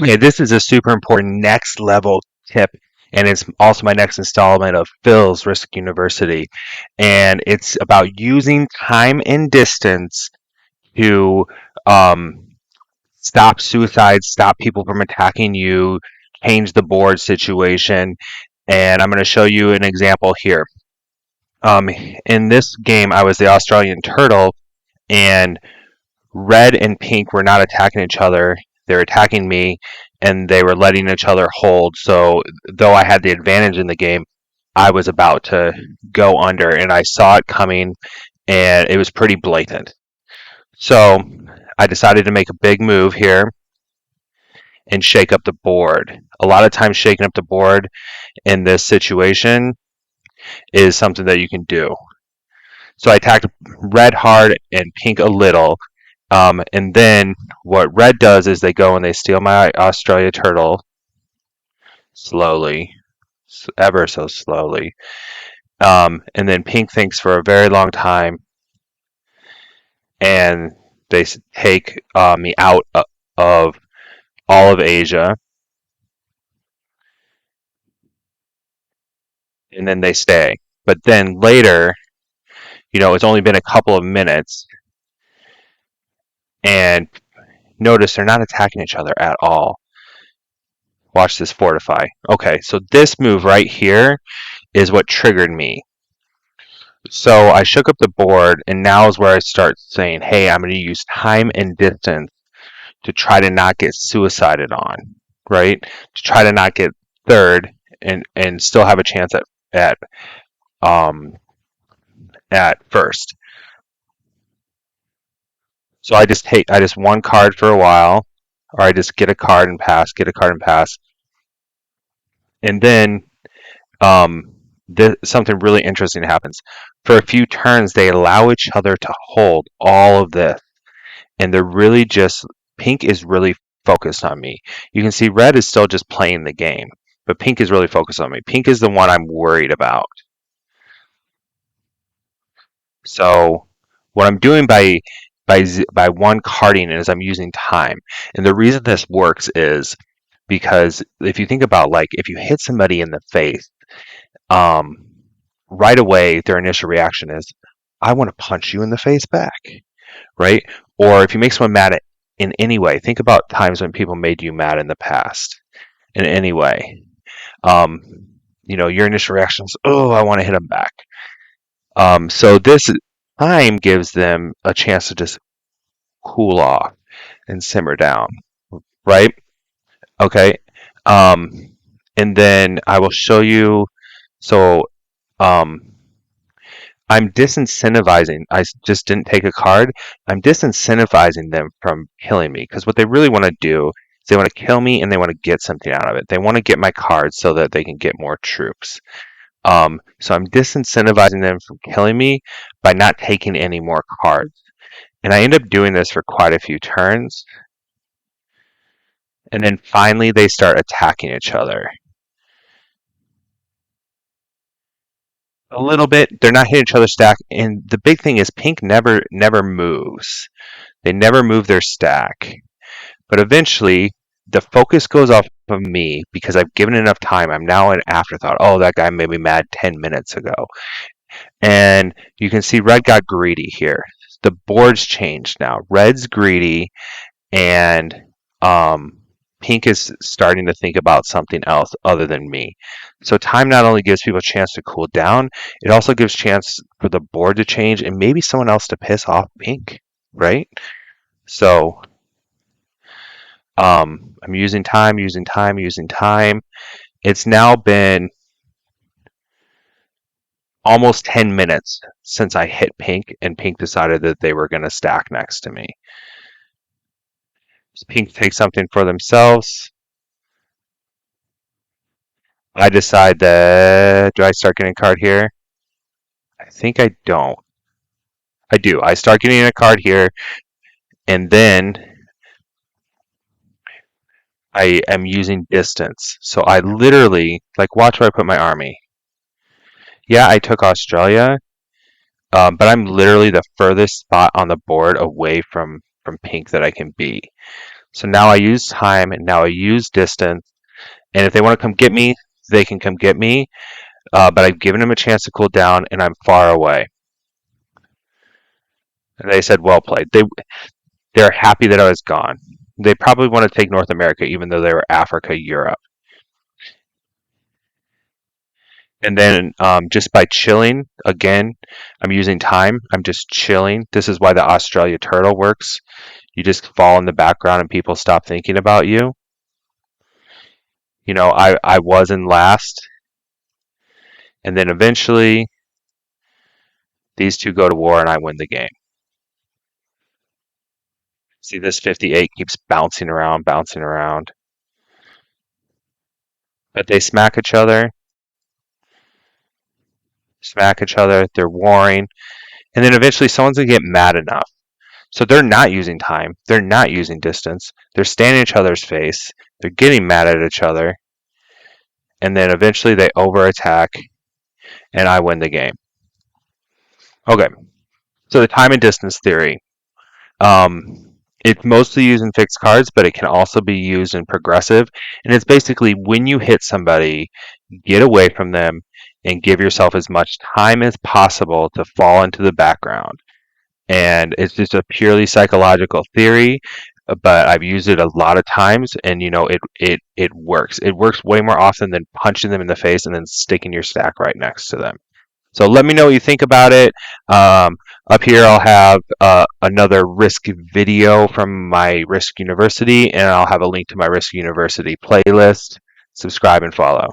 Okay, this is a super important next level tip, and it's also my next installment of Phil's Risk University. And it's about using time and distance to um, stop suicides, stop people from attacking you, change the board situation. And I'm going to show you an example here. In this game, I was the Australian turtle, and red and pink were not attacking each other. They were attacking me, and they were letting each other hold. So, though I had the advantage in the game, I was about to go under, and I saw it coming, and it was pretty blatant. So, I decided to make a big move here and shake up the board. A lot of times, shaking up the board in this situation is something that you can do. So, I attacked red hard and pink a little. And then what red does is they go and they steal my Australia turtle slowly, ever so slowly. And then pink thinks for a very long time, and they take me out of all of Asia, and then they stay. But then later, it's only been a couple of minutes, and notice they're not attacking each other at all. Watch this fortify. Okay, so this move right here is what triggered me. So I shook up the board, and now is where I start saying, hey, I'm going to use time and distance to try to not get suicided on, right? To try to not get third and still have a chance um, at first. So I just one card for a while, or I just get a card and pass, get a card and pass, and then um, something really interesting happens. For a few turns, they allow each other to hold all of this, and they're really just pink is really focused on me. You can see red is still just playing the game, but pink is really focused on me. Pink is the one I'm worried about. So what I'm doing by one carding is I'm using time. And the reason this works is because if you think about, like, if you hit somebody in the face, um, right away their initial reaction is, I want to punch you in the face back, right? Or if you make someone mad in any way, think about times when people made you mad in the past in any way. Um, your initial reaction is, oh, I want to hit them back. So this time gives them a chance to just cool off and simmer down, right? Okay. Um, and then I will show you. So um, I'm disincentivizing. I just didn't take a card. I'm disincentivizing them from killing me because what they really want to do is they want to kill me and they want to get something out of it. They want to get my cards so that they can get more troops. So I'm disincentivizing them from killing me by not taking any more cards. And I end up doing this for quite a few turns. And then finally they start attacking each other. A little bit. They're not hitting each other's stack. And the big thing is pink never moves. They never move their stack. But eventually the focus goes off of me because I've given enough time. I'm now an afterthought. Oh, that guy made me mad 10 minutes ago. And you can see red got greedy here. The board's changed now. Red's greedy, and pink is starting to think about something else other than me. So time not only gives people a chance to cool down, it also gives chance for the board to change and maybe someone else to piss off pink, right? So I'm using time, using time, using time. It's now been almost 10 minutes since I hit pink, and pink decided that they were going to stack next to me. So pink takes something for themselves. I decide that, do I start getting a card here? I think I don't. I do. I start getting a card here, and then I am using distance. So I literally, like, watch where I put my army. Yeah, I took Australia, but I'm literally the furthest spot on the board away from pink that I can be. So now I use time and now I use distance. And if they want to come get me, they can come get me. But I've given them a chance to cool down and I'm far away. And they said, well played. They're happy that I was gone. They probably want to take North America, even though they were Africa, Europe. And then just by chilling, again, I'm using time. I'm just chilling. This is why the Australia turtle works. You just fall in the background and people stop thinking about you. I was in last. And then eventually, these two go to war and I win the game. See, this 58 keeps bouncing around, bouncing around. But they smack each other, they're warring. And then eventually someone's going to get mad enough. So they're not using time. They're not using distance. They're standing in each other's face. They're getting mad at each other. And then eventually they overattack and I win the game. Okay. So the time and distance theory. It's mostly used in fixed cards, but it can also be used in progressive. And it's basically when you hit somebody, get away from them and give yourself as much time as possible to fall into the background. And it's just a purely psychological theory, but I've used it a lot of times, and it works. It works way more often than punching them in the face and then sticking your stack right next to them. So let me know what you think about it. Up here, I'll have another Risk video from my Risk University, and I'll have a link to my Risk University playlist. Subscribe and follow.